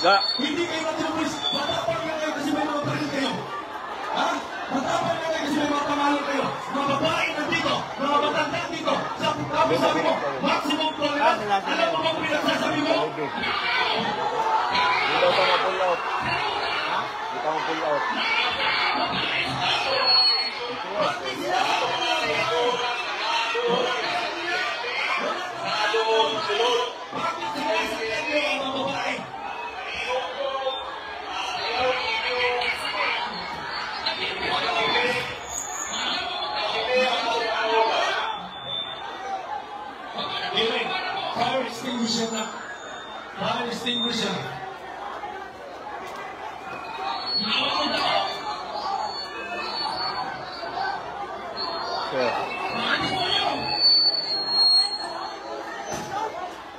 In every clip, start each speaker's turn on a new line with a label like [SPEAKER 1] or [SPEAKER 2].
[SPEAKER 1] Hindi kayo matinulis. Matapang lang kayo kasi may mga baril kayo. Ha? Matapang lang kayo kasi may mga pangalan kayo. Mga babae nandito, mga matanda dito. Sabi mo, maximum tolerance. Alam mo bang pinagsasabi mo?
[SPEAKER 2] Hindi daw ka ma-pull out. Hindi ka ma-pull out.
[SPEAKER 1] Fire extinguisher na. Fire extinguisher.
[SPEAKER 2] Sir.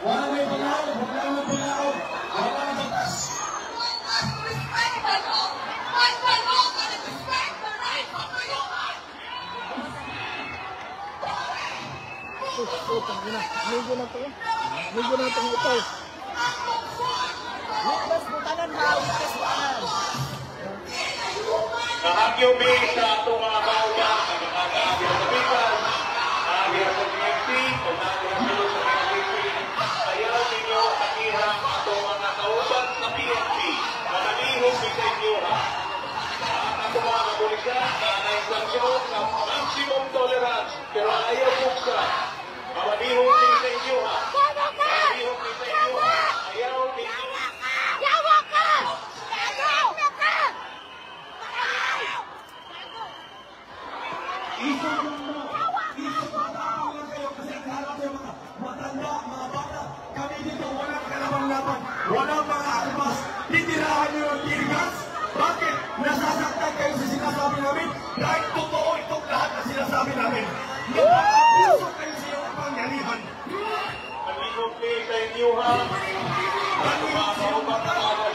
[SPEAKER 1] Wala may pangalaw, wala may pangalaw, wala may batas.
[SPEAKER 2] Medyo na ito. Medyo na ito ito. Witness butanan ha. Witness butanan.
[SPEAKER 3] Nakakyumi sa itong mga kauya, nakakagir sa Bical, nakagir sa PFC, o nakagir sa PFC, ayaw ninyo akirang itong mga kauban sa PFC, mamalihog sa inyo ha. Ang itong mga kabulisan, na na-instruction sa maximum tolerance, pero ayaw buksa. Mamalihog din sa inyo ha. Mamalihog din sa inyo ha. Ayaw ninyo.
[SPEAKER 4] Yawa ka! Yawa ka!
[SPEAKER 1] Isang matapang lang kayo kasi ang harap ng mga matanda, mga bata. Kami dito walang kalabang-laban, walang mga armas. Titirahan nyo ng tirigas. Bakit? Nasasaktan kayo sa sinasabi namin? Dahil totoo itong lahat na sinasabi namin. Napapapusok kayo sa iyong pangyarihan.
[SPEAKER 3] Mamalihog din sa inyo ha. Ang mga kauban na mga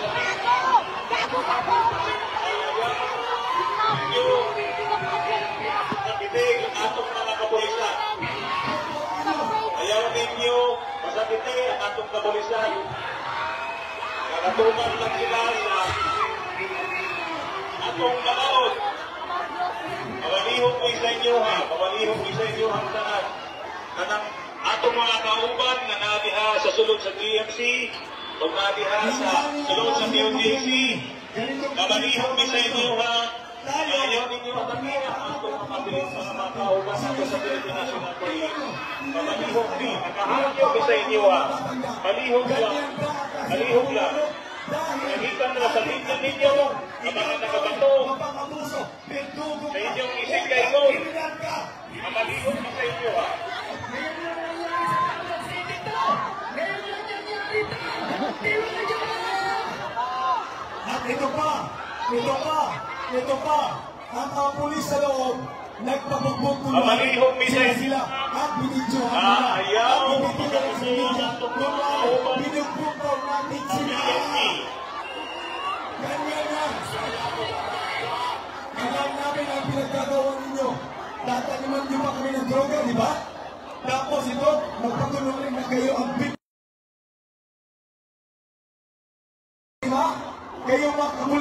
[SPEAKER 3] Nakitig ang atong mga kapulisan. Ayaw ninyo masakitig ang atong kapulisan. Nakatuman lang sila sa atong balaod. Mamalihog ko sa inyo ha. Mamalihog ko sa inyo ang tanan. Kanang atong mga kauban na nadiha sa sulod sa GMC o nadiha sa sulod sa PUJC. Mamalihog ko sa inyo ha. Ayaw ninyo atakin ang atong mga kauban nato sa Philippine National Police. Mamalihog din. Nakaharap ko sa inyo ha. Malihog lang. Malihog lang. Nakita na sa linya ninyo ang mga nakabato sa inyong isig kay God. Mamalihog na sa inyo ha.
[SPEAKER 1] At ito pa, ang mga pulis sa loob, nagpabugbog tuloy.
[SPEAKER 3] Mamalihog minsan
[SPEAKER 1] sila. At binidyohan nila.
[SPEAKER 3] Ayaw.
[SPEAKER 1] At binibigyan sa media. Binugbog daw natin sila. Ganyan yan. Alam namin ang pinagkagawa ninyo. Tataniman niyo pa kami ng droga, di ba? Tapos ito, magpatuloy rin na kayo ang big. Diba? Kayo mga kapulis.